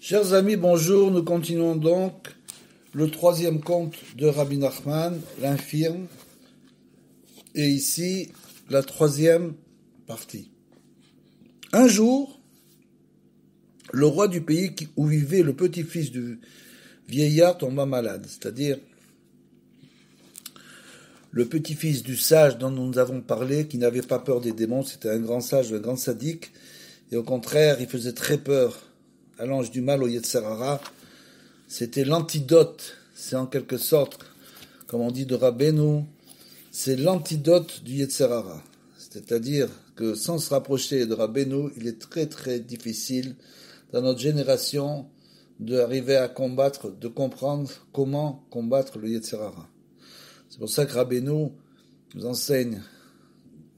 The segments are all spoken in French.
Chers amis, bonjour. Nous continuons donc le troisième conte de Rabbi Nachman, l'infirme, et ici la troisième partie. Un jour, le roi du pays où vivait le petit-fils du vieillard tomba malade, c'est-à-dire le petit-fils du sage dont nous avons parlé, qui n'avait pas peur des démons, c'était un grand sage, un grand sadique, et au contraire, il faisait très peur à l'ange du mal, au Yetzer Hara. C'était l'antidote, c'est en quelque sorte, comme on dit de Rabbeinu, c'est l'antidote du Yetzer Hara. C'est-à-dire que sans se rapprocher de Rabbeinu, il est très très difficile dans notre génération d'arriver à combattre, de comprendre comment combattre le Yetzer Hara. C'est pour ça que Rabbeinu nous enseigne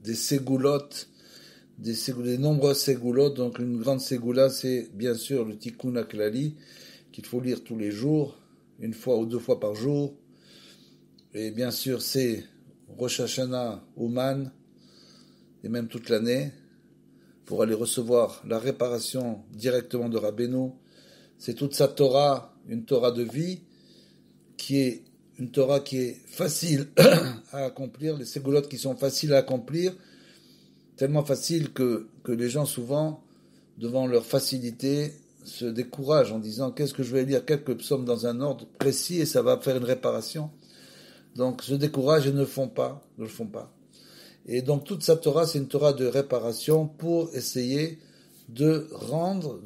des ségoulottes, des nombreuses ségoulottes. Donc une grande ségoula, c'est bien sûr le Tikkun HaKlali, qu'il faut lire tous les jours, une fois ou deux fois par jour. Et bien sûr, c'est Rosh Hashanah, Ouman, et même toute l'année, pour aller recevoir la réparation directement de Rabbeinu. C'est toute sa Torah, une Torah de vie, qui est une Torah qui est facile à accomplir, les ségoulottes qui sont faciles à accomplir, tellement faciles que les gens souvent, devant leur facilité, se découragent en disant qu'est-ce que je vais lire quelques psaumes dans un ordre précis et ça va faire une réparation. Donc se découragent et ne le font pas. Et donc toute sa Torah, c'est une Torah de réparation pour essayer de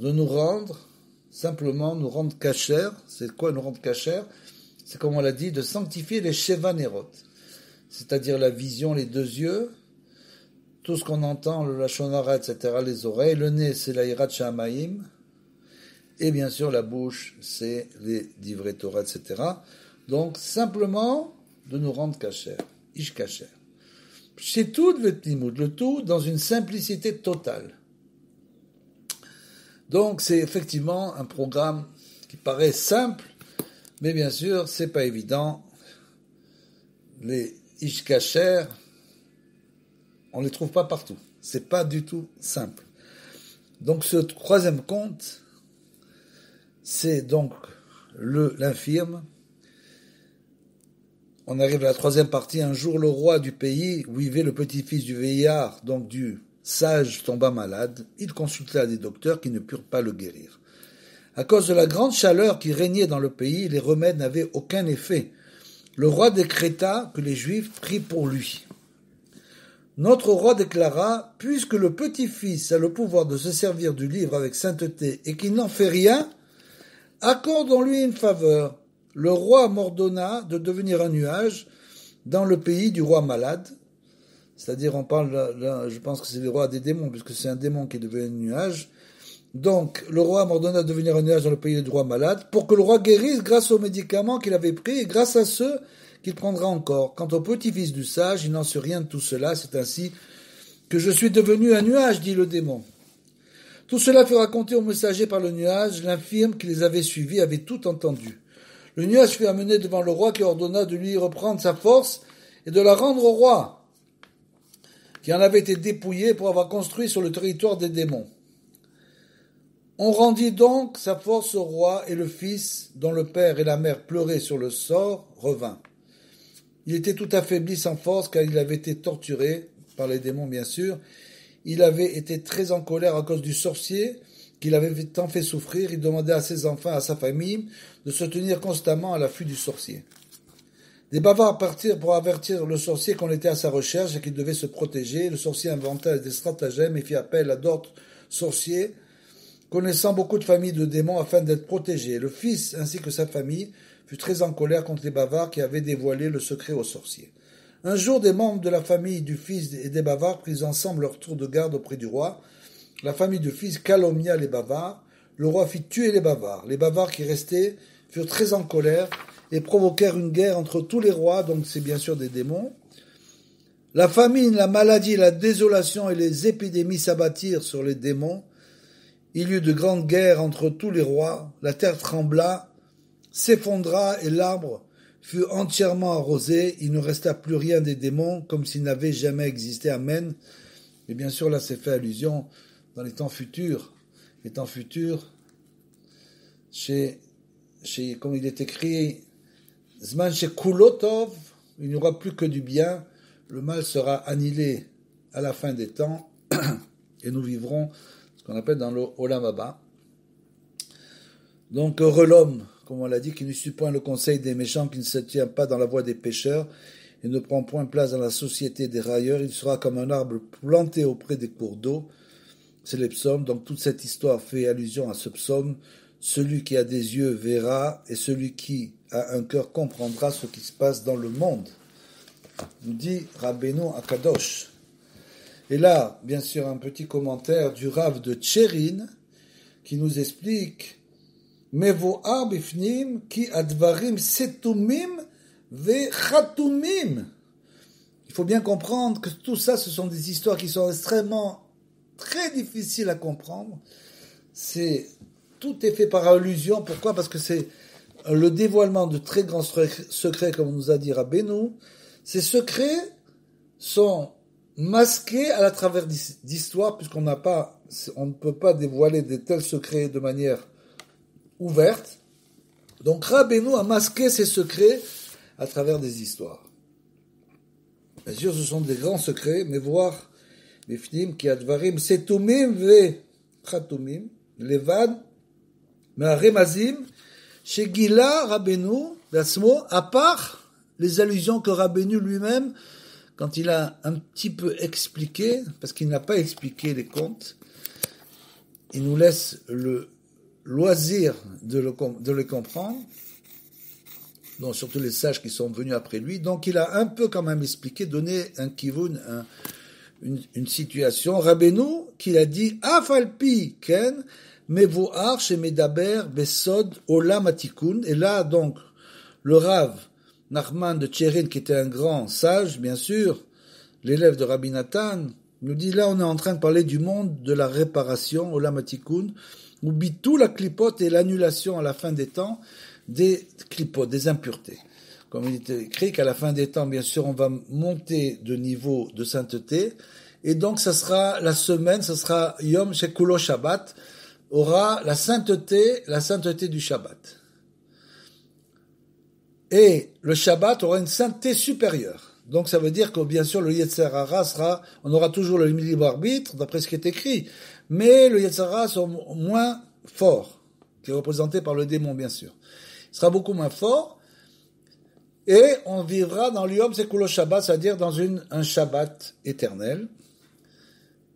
nous rendre kasher. C'est quoi nous rendre kasher? C'est comme on l'a dit, de sanctifier les Sheva Nerot, c'est-à-dire la vision, les deux yeux, tout ce qu'on entend, le Lashon Hara, etc., les oreilles, le nez, c'est la Yirat Shamaim, et bien sûr la bouche, c'est les Divrei Torah, etc. Donc simplement de nous rendre kasher, ish kasher. C'est tout le tout dans une simplicité totale. Donc c'est effectivement un programme qui paraît simple, mais bien sûr, c'est pas évident. Les ish kasher, on les trouve pas partout. C'est pas du tout simple. Donc ce troisième conte, c'est donc l'infirme. On arrive à la troisième partie. Un jour, le roi du pays où vivait le petit-fils du vieillard, donc du sage, tomba malade. Il consulta des docteurs qui ne purent pas le guérir. À cause de la grande chaleur qui régnait dans le pays, les remèdes n'avaient aucun effet. Le roi décréta que les Juifs prient pour lui. Notre roi déclara, puisque le petit-fils a le pouvoir de se servir du livre avec sainteté et qu'il n'en fait rien, accordons-lui une faveur. Le roi m'ordonna de devenir un nuage dans le pays du roi malade. C'est-à-dire, on parle là, je pense que c'est le roi des démons, puisque c'est un démon qui est devenu un nuage. Donc, le roi m'ordonna de devenir un nuage dans le pays du roi malade, pour que le roi guérisse grâce aux médicaments qu'il avait pris et grâce à ceux qu'il prendra encore. Quant au petit-fils du sage, il n'en sait rien de tout cela, c'est ainsi que je suis devenu un nuage, dit le démon. Tout cela fut raconté aux messagers par le nuage, l'infirme qui les avait suivis avait tout entendu. Le nuage fut amené devant le roi qui ordonna de lui reprendre sa force et de la rendre au roi, qui en avait été dépouillé pour avoir construit sur le territoire des démons. On rendit donc sa force au roi et le fils, dont le père et la mère pleuraient sur le sort, revint. Il était tout affaibli sans force car il avait été torturé, par les démons bien sûr. Il avait été très en colère à cause du sorcier qu'il avait tant fait souffrir. Il demandait à ses enfants, à sa famille, de se tenir constamment à l'affût du sorcier. Des bavards partirent pour avertir le sorcier qu'on était à sa recherche et qu'il devait se protéger. Le sorcier inventa des stratagèmes et fit appel à d'autres sorciers, connaissant beaucoup de familles de démons afin d'être protégés. Le fils ainsi que sa famille fut très en colère contre les bavards qui avaient dévoilé le secret aux sorciers. Un jour, des membres de la famille du fils et des bavards prirent ensemble leur tour de garde auprès du roi. La famille du fils calomnia les bavards. Le roi fit tuer les bavards. Les bavards qui restaient furent très en colère et provoquèrent une guerre entre tous les rois, donc c'est bien sûr des démons. La famine, la maladie, la désolation et les épidémies s'abattirent sur les démons. Il y eut de grandes guerres entre tous les rois. La terre trembla, s'effondra et l'arbre fut entièrement arrosé. Il ne resta plus rien des démons, comme s'ils n'avaient jamais existé. Amen. Et bien sûr, là, c'est fait allusion dans les temps futurs. Les temps futurs, comme il est écrit, Zman shekulotov, il n'y aura plus que du bien, le mal sera annihilé à la fin des temps, et nous vivrons ce qu'on appelle dans le Olam Haba. Donc, heureux l'homme, comme on l'a dit, qui ne suit point le conseil des méchants, qui ne se tient pas dans la voie des pécheurs, et ne prend point place dans la société des railleurs, il sera comme un arbre planté auprès des cours d'eau. C'est les psaumes, donc toute cette histoire fait allusion à ce psaume. Celui qui a des yeux verra, et celui qui a un cœur comprendra ce qui se passe dans le monde. Nous dit Rabbeinu Akadosh. Et là, bien sûr, un petit commentaire du Rav de Tcherin, qui nous explique Mevoar bifnim ki advarim setumim ve chatumim. Il faut bien comprendre que tout ça, ce sont des histoires qui sont extrêmement très difficiles à comprendre. Tout est fait par allusion. Pourquoi? Parce que c'est le dévoilement de très grands secrets, comme nous a dit Rabbeinu. Ces secrets sont masqués à la travers d'histoires, puisqu'on ne peut pas dévoiler de tels secrets de manière ouverte. Donc Rabbeinu a masqué ces secrets à travers des histoires. Bien sûr, ce sont des grands secrets, mais voir les fnim qui advarim setumim ve chatumim levad me'aremazim shegila Rabbeinu d'atzmo, à part les allusions que Rabbeinu lui-même, quand il a un petit peu expliqué, parce qu'il n'a pas expliqué les contes, il nous laisse le loisir de les comprendre, donc surtout les sages qui sont venus après lui. Donc il a un peu quand même expliqué, donné un kivun, une situation. Rabbeinu qui a dit Afalpi ken mevoar shemedaber besod olam atikun. Et là donc le Rav Nachman de Tcherin, qui était un grand sage, bien sûr, l'élève de Rabbi Nathan, nous dit là on est en train de parler du monde de la réparation olam atikun. Oublie tout la clipote et l'annulation à la fin des temps des clipotes, des impuretés. Comme il est écrit qu'à la fin des temps, bien sûr, on va monter de niveau de sainteté. Et donc, ça sera la semaine, ça sera Yom Shekulo Shabbat, aura la sainteté du Shabbat. Et le Shabbat aura une sainteté supérieure. Donc, ça veut dire que, bien sûr, le Yetzer Hara on aura toujours le libre arbitre, d'après ce qui est écrit. Mais le Yetzer Hara sera moins fort, qui est représenté par le démon, bien sûr. Il sera beaucoup moins fort, et on vivra dans l'Yom Sekulo Shabbat, c'est-à-dire dans un Shabbat éternel.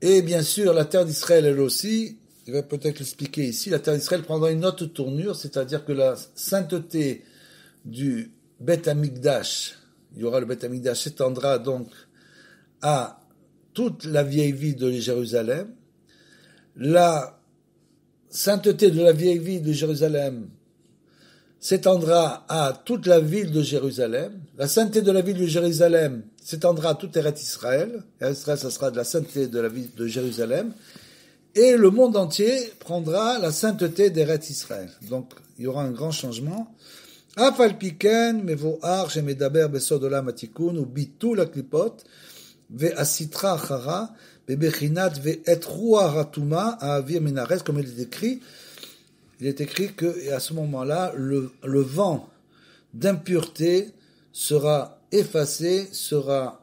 Et bien sûr, la terre d'Israël, elle aussi, je vais peut-être l'expliquer ici, la terre d'Israël prendra une autre tournure, c'est-à-dire que la sainteté du Beth Amikdash, il y aura le Beth Amikdash, s'étendra donc à toute la vieille ville de Jérusalem. La sainteté de la vieille ville de Jérusalem s'étendra à toute la ville de Jérusalem. La sainteté de la ville de Jérusalem s'étendra à toute Eretz Israël. Eretz Israël, ça sera de la sainteté de la ville de Jérusalem. Et le monde entier prendra la sainteté d'Eretz Israël. Donc, il y aura un grand changement. Afal piken mevoar shemedaber besod olam atikun ubitu la klipot ve'asitra achara bebechinat ve'et ruach hatuma ha'avir minares, comme il est écrit. Il est écrit que, à ce moment-là, le vent d'impureté sera effacé, sera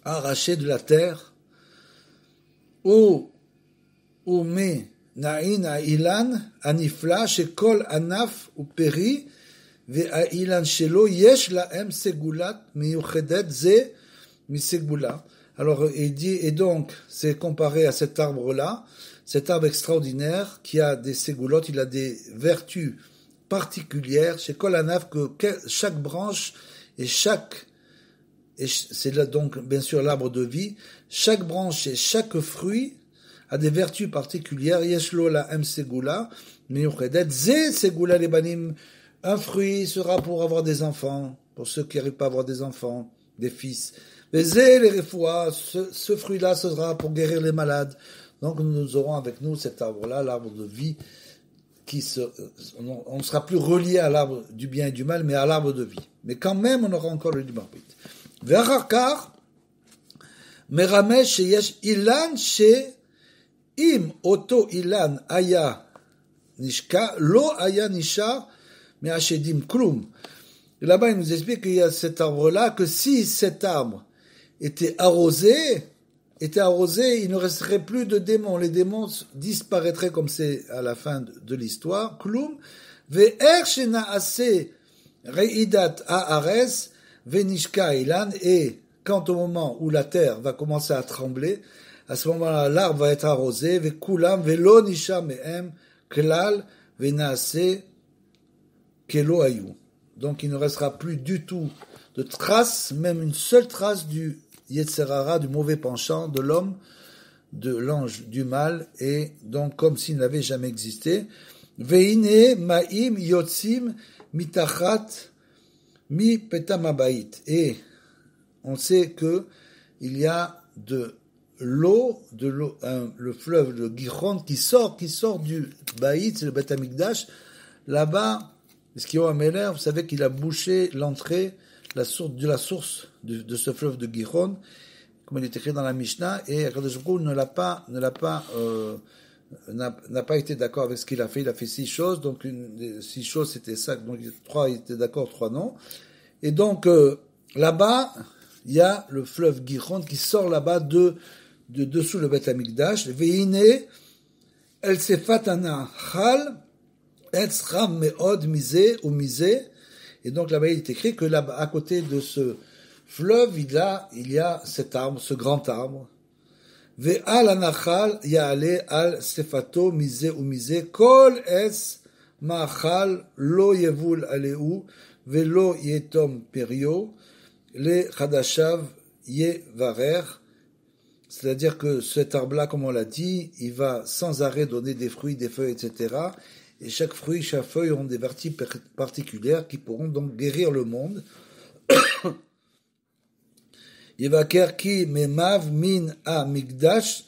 arraché de la terre. Ou me na'in ha'ilan anifla shekol anaf uperi ve'ha'ilan shelo yesh la'em segulat miyuchedet ze misegula. Alors, il dit, et donc, c'est comparé à cet arbre-là, cet arbre extraordinaire qui a des ségoulottes, il a des vertus particulières. Chez Kolanaf, que chaque branche et c'est là donc bien sûr l'arbre de vie, chaque branche et chaque fruit a des vertus particulières. Yeshlo la em segula, miyuchedet ze segula lebanim. Un fruit sera pour avoir des enfants, pour ceux qui n'arrivent pas à avoir des enfants, des fils. Mais zé les refoua, ce fruit-là sera pour guérir les malades. Donc nous aurons avec nous cet arbre-là, l'arbre de vie, on ne sera plus relié à l'arbre du bien et du mal, mais à l'arbre de vie. Mais quand même, on aura encore le libre arbitre. Ve'achar meramesh sheyesh ilan im oto ilan aya nishka, lo aya nishar, mais ashedim klum. Et là-bas, il nous explique qu'il y a cet arbre-là, que si cet arbre était arrosé, il ne resterait plus de démons. Les démons disparaîtraient comme c'est à la fin de l'histoire. Klum, ve'er shena ase reidat haaretz, ve'nishka ilan, et quand au moment où la terre va commencer à trembler, à ce moment-là, l'arbre va être arrosé, ve'kulam ve'lo nisha me'em klal ve'naase kelo ayu. Donc il ne restera plus du tout de traces, même une seule trace du Yetzer Hara, du mauvais penchant de l'homme, de l'ange du mal, et donc comme s'il n'avait jamais existé. Veine ma'im yotzim mitachat mi petam habayit. Et on sait que il y a de l'eau, le fleuve, le Gihon qui sort du Baït, c'est le Beth Amikdash. Là-bas, Hizkiyahu HaMelech, vous savez qu'il a bouché l'entrée, la source de ce fleuve de Gihon, comme il est écrit dans la Mishnah, et Akadosh Baruch Hu n'a pas été d'accord avec ce qu'il a fait. Il a fait 6 choses, donc une des 6 choses c'était ça, donc 3 il était d'accord, 3 non. Et donc là-bas, il y a le fleuve Gihon qui sort là-bas de dessous le Beth Amikdash. Veine el sefatana chal etzram meod misé ou misé. Et donc là-bas il est écrit que là-bas à côté de ce fleuve il y a cet arbre, ce grand arbre. Ve'al anachal ya'ale al sefato misé ou misé kol es ma'achal lo yevul aleu ve'lo yetom perio le chadashav yevarer. C'est-à-dire que cet arbre-là, comme on l'a dit, il va sans arrêt donner des fruits, des feuilles, etc. Et chaque fruit, chaque feuille ont des parties particulières qui pourront donc guérir le monde. Yevaker ki memav min a migdash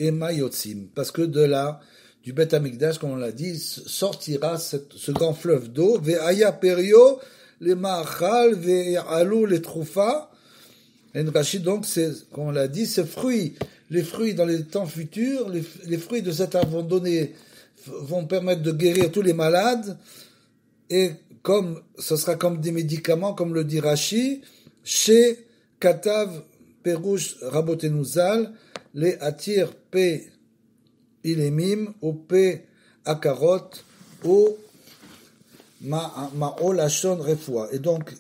et mayotzim. Parce que de là, du Beth Amikdash, comme on l'a dit, sortira ce grand fleuve d'eau. Ve'aya perio les ma'achal ve'alu les troufa. Et Rashi, donc, c'est, comme on l'a dit, les fruits dans les temps futurs, les fruits de cet arbre vont permettre de guérir tous les malades, et ce sera comme des médicaments, comme le dit Rashi, chez Katav Perush Rabotenu Zal, les Atir P Ilemim, ou P Akarot, ou Ma'ol Hashon Refoua. Et donc,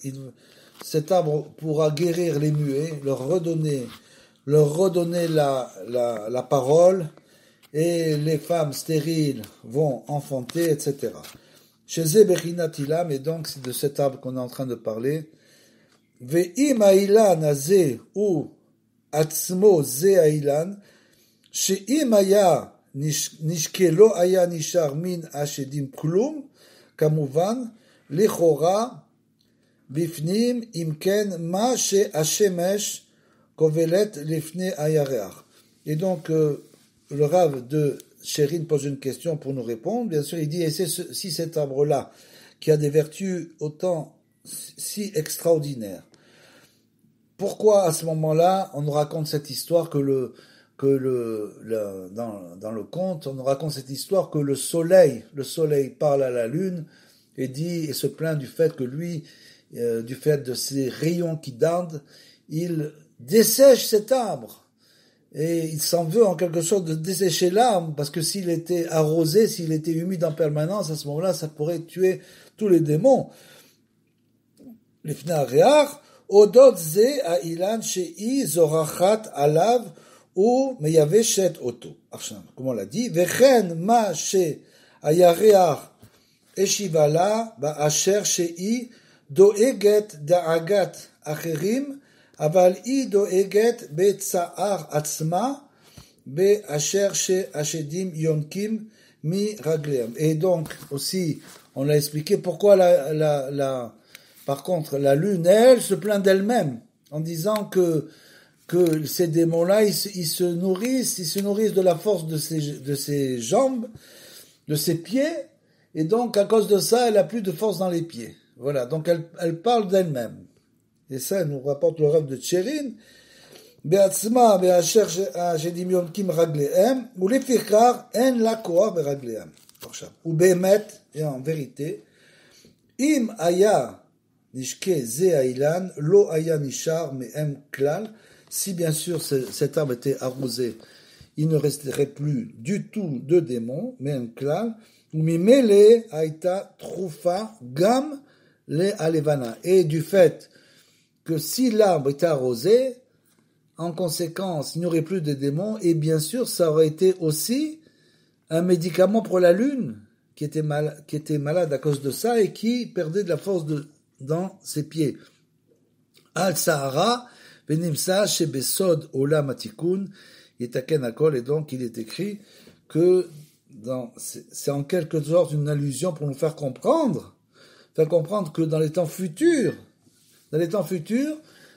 cet arbre pourra guérir les muets, leur redonner la parole, et les femmes stériles vont enfanter, etc. Chez Zebechinat Ilam, et donc c'est de cet arbre qu'on est en train de parler. Ve'im ha'ilan hazeh ou atzmo ze ha'ilan, she'im haya nishke lo haya nishar min ashedim klum, kamuvan, lechora, Bifnim imken ma she hashemesh kovelet lifne ayareach. Et donc le Rav de Sherin pose une question pour nous répondre. Bien sûr, il dit, et si cet arbre-là, qui a des vertus autant si extraordinaires, pourquoi à ce moment-là on nous raconte cette histoire dans le conte, on nous raconte cette histoire que le soleil parle à la lune et se plaint du fait que lui, du fait de ces rayons qui dardent, il dessèche cet arbre. Et il s'en veut en quelque sorte de dessécher l'arbre, parce que s'il était arrosé, s'il était humide en permanence, à ce moment-là, ça pourrait tuer tous les démons. Lifnei hareach, odot ze ha'ilan she'i zorachat alav ou meyaveshet oto. Comme on l'a dit, vechen ma she hayareach eshivala ba'asher she'i doeget da'agat acherim, aval i doeget be'tsa'ar atzma be'asher she'ashedim yonkim mi ragleam. Et donc, aussi, on l'a expliqué pourquoi par contre, la lune, elle, se plaint d'elle-même, en disant que ces démons-là, ils se nourrissent de la force de ses jambes, de ses pieds, et donc, à cause de ça, elle a plus de force dans les pieds. Voilà, donc elle parle d'elle-même. Et ça, elle nous rapporte le rêve de Tcherin. Be'atzma be'asher she'ashedim yonkim raglehem, ou lefikar en la koach be'raglehem. Ou Behemet, et en vérité, Im Aya Nishke Ze Ailan, Lo Aya Nishar Mehem Klal, si bien sûr cet arbre était arrosé, il ne resterait plus du tout de démons, Mehem Klal, ou Mimele Aita Trufa Gam Le Alevana. Et du fait que si l'arbre était arrosé, en conséquence, il n'y aurait plus de démons, et bien sûr, ça aurait été aussi un médicament pour la lune, qui était malade à cause de ça, et qui perdait de la force dans ses pieds. Al-Sahara, Benimsa, Shebesod, Olam Atikun, Yetaken Akol, et donc il est écrit que c'est en quelque sorte une allusion pour nous faire comprendre que dans les temps futurs,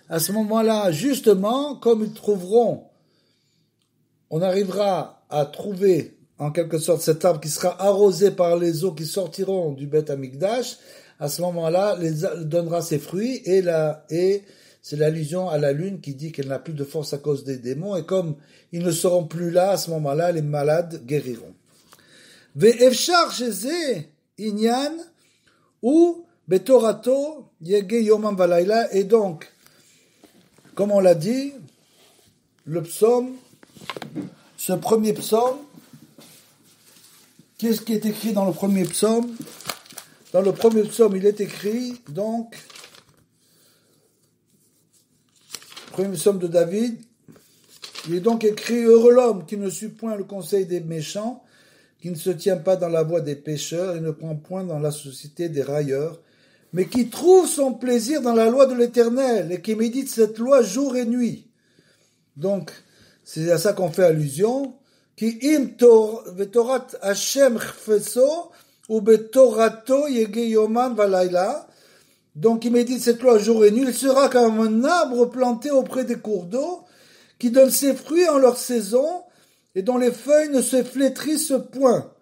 à ce moment-là, justement, comme ils trouveront, on arrivera à trouver, en quelque sorte, cet arbre qui sera arrosé par les eaux qui sortiront du Beth Amikdash, à ce moment-là, il donnera ses fruits, et c'est l'allusion à la lune qui dit qu'elle n'a plus de force à cause des démons, et comme ils ne seront plus là, à ce moment-là, les malades guériront. Ve'efshar sheze inyan ou betorato yege yomam valayla, et donc, comme on l'a dit, le psaume, ce premier psaume, qu'est-ce qui est écrit dans le premier psaume? Dans le premier psaume, il est écrit, donc, premier psaume de David, il est donc écrit « Heureux l'homme qui ne suit point le conseil des méchants, qui ne se tient pas dans la voie des pécheurs et ne prend point dans la société des railleurs, mais qui trouve son plaisir dans la loi de l'Éternel et qui médite cette loi jour et nuit. » Donc, c'est à ça qu'on fait allusion. Ki im vetorat Hashem chfeso ou betorato yege yoman valayla. Donc, il médite cette loi jour et nuit. Il sera comme un arbre planté auprès des cours d'eau qui donne ses fruits en leur saison et dont les feuilles ne se flétrissent point.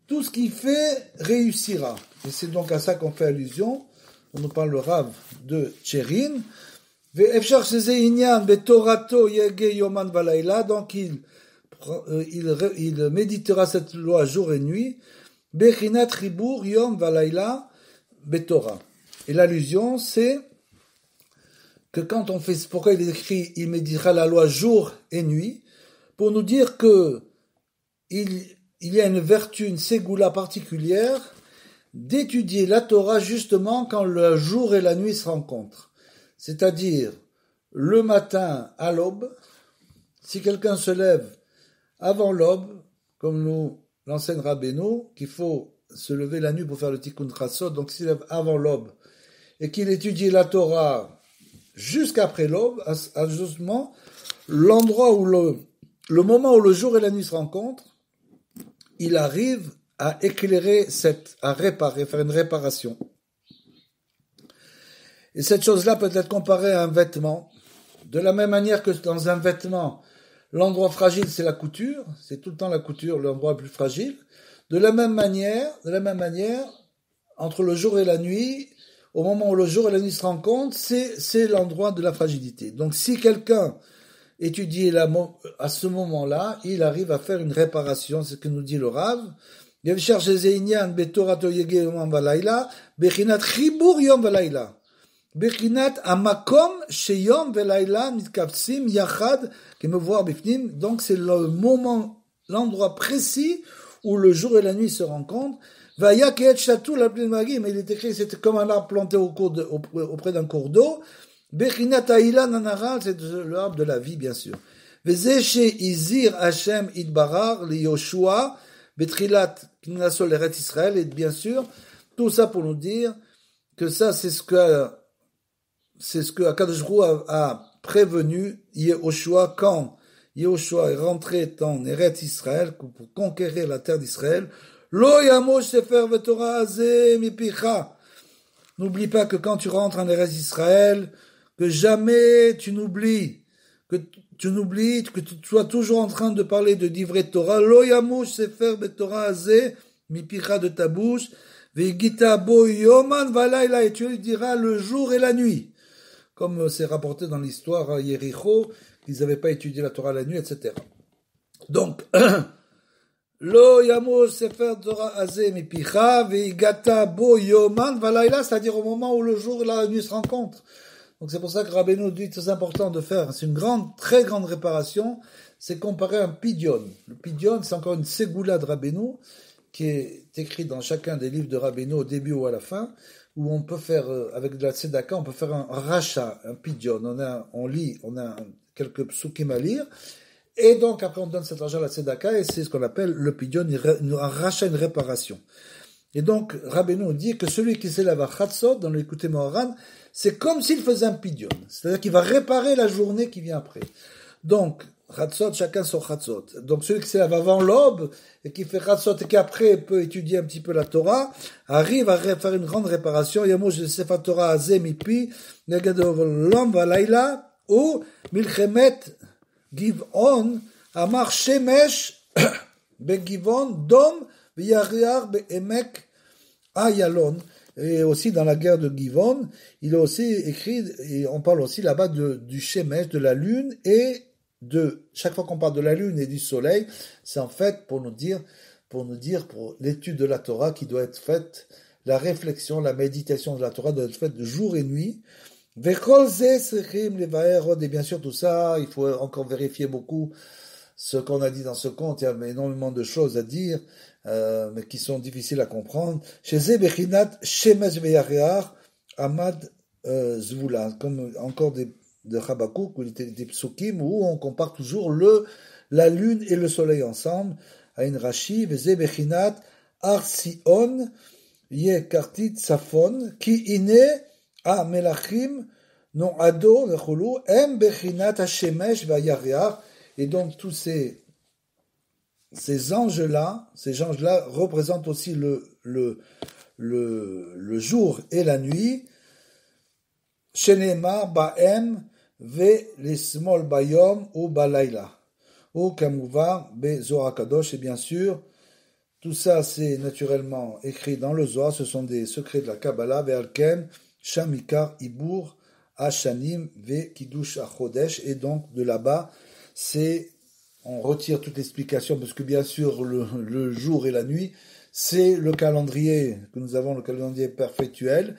Tout ce qu'il fait réussira. Et c'est donc à ça qu'on fait allusion. On nous parle le Rav de Tchérin. Ve'efshar sheze inyan betorato yege yoman valayla. Donc il méditera cette loi jour et nuit. Bechinat ribur yom valayla betora. Et l'allusion, c'est que quand on fait, pourquoi il est écrit, il méditera la loi jour et nuit, pour nous dire que il y a une vertu, une ségoula particulière, d'étudier la Torah justement quand le jour et la nuit se rencontrent. C'est-à-dire, le matin à l'aube, si quelqu'un se lève avant l'aube, comme nous l'enseigne Rabbeinu, qu'il faut se lever la nuit pour faire le tikkun chassot, donc s'il lève avant l'aube, et qu'il étudie la Torah jusqu'après l'aube, à justement l'endroit où le moment où le jour et la nuit se rencontrent, il arrive à éclairer à réparer, faire une réparation. Et cette chose-là peut être comparée à un vêtement. De la même manière que dans un vêtement, l'endroit fragile, c'est la couture. C'est tout le temps la couture, l'endroit le plus fragile. De la même manière, entre le jour et la nuit, au moment où le jour et la nuit se rencontrent, c'est l'endroit de la fragilité. Donc si quelqu'un étudie à ce moment-là, il arrive à faire une réparation, c'est ce que nous dit le Rav. Bechinat chibur yom valayla. Bechinat amakom sheyom valayla mitkavtsim yachad kemevoir bifnim. Donc c'est le moment, l'endroit précis où le jour et la nuit se rencontrent. Vaya keet shatou la pleine magie, mais il est écrit, c'était comme un arbre planté auprès d'un cours d'eau. Bechinat aïla nanaral, c'est l'arbre de la vie, bien sûr. Vezeshe izir Hashem idbarar li Yoshua betrilat knasol eret Israël, et bien sûr, tout ça pour nous dire que ça, c'est ce que Akadosh Baruch Hu a prévenu Yehoshua quand Yehoshua est rentré en Eret Israël pour conquérir la terre d'Israël. Lo yamosh sefer v'torah azeh mipicha. N'oublie pas que quand tu rentres en Eret Israël, que jamais tu n'oublies, que tu sois toujours en train de parler de divrei Torah. Lo yamosh sefer v'torah azeh mipicha, de ta bouche. Ve'gita bo yoman valayla, et tu lui diras le jour et la nuit. Comme c'est rapporté dans l'histoire à Yericho, qu'ils n'avaient pas étudié la Torah la nuit, etc. Donc, Lo yamur sefer Torah azeh mipicha veigata bo yoman valayla, c'est-à-dire au moment où le jour et la nuit se rencontrent. Donc c'est pour ça que Rabbeinu dit que c'est important de faire, c'est une grande, très grande réparation, c'est comparer un pidyon. Le pidyon, c'est encore une ségoula de Rabbeinu, qui est écrite dans chacun des livres de Rabbeinu au début ou à la fin, où on peut faire, avec de la tzedaka, on peut faire un rachat, un pidyon. On lit, on a quelques psukim à lire, et donc après on donne cet argent à la tzedaka, et c'est ce qu'on appelle le pidyon, un rachat, une réparation. Et donc, Rabbeinu dit que celui qui s'élève à Chatzot, dans l'écouté Moharan, c'est comme s'il faisait un pidyon. C'est-à-dire qu'il va réparer la journée qui vient après. Donc, Chatzot, chacun son Chatzot. Donc, celui qui s'élève avant l'aube, et qui fait Chatzot, et qui après peut étudier un petit peu la Torah, arrive à faire une grande réparation. Yamouj de Sefer Torah Azeh Mipi, Negadov Lom Valayla, ou Milchemet Givon, Amar Shemesh, Begivon, Dom, V'yariar Be'emek Ayalon, et aussi dans la guerre de Givon, il a aussi écrit, et on parle aussi là-bas du Shemesh, de la lune, et chaque fois qu'on parle de la lune et du soleil, c'est en fait pour l'étude de la Torah qui doit être faite, la réflexion, la méditation de la Torah doit être faite de jour et nuit. Et bien sûr tout ça, il faut encore vérifier beaucoup ce qu'on a dit dans ce conte, il y a énormément de choses à dire, mais qui sont difficiles à comprendre. Chez Zebechinat, Shemesh Veyareach, Amad Zvula, comme encore de Habakkuk, des psukim, où on compare toujours la lune et le soleil ensemble, à une Rashi, Zebechinat, Arsion, Ye Kartit Safon, Ki Ine, A Melachim, Non Ado, Vechulu, Em Bechinat Shemesh Veyareach. Et donc tous ces anges-là représentent aussi le jour et la nuit. Shenema ba'em ve l'esmol bayom ou balayla. Ou kamuva be Zohar Kadosh. Et bien sûr, tout ça c'est naturellement écrit dans le Zohar. Ce sont des secrets de la Kabbalah. Ve'alken shamikar ibur ashanim ve kiddush achodesh. Et donc de là-bas, on retire toute explication, parce que bien sûr, le jour et la nuit, c'est le calendrier que nous avons, le calendrier perpétuel.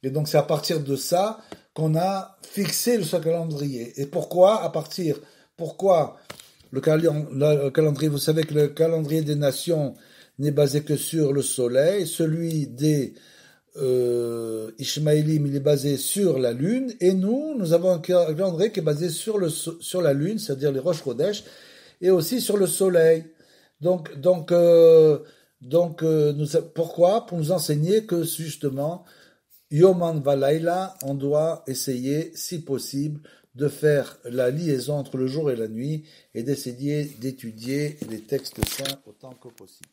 Et donc, c'est à partir de ça qu'on a fixé ce calendrier. Et pourquoi le calendrier, vous savez que le calendrier des nations n'est basé que sur le soleil, celui des Ishmaélim, il est basé sur la lune, et nous avons un calendrier qui est basé sur la lune, c'est-à-dire les Rosh Chodesh, et aussi sur le soleil. Pourquoi? Pour nous enseigner que justement, Yoman Valayla, on doit essayer, si possible, de faire la liaison entre le jour et la nuit, et d'essayer d'étudier les textes saints autant que possible.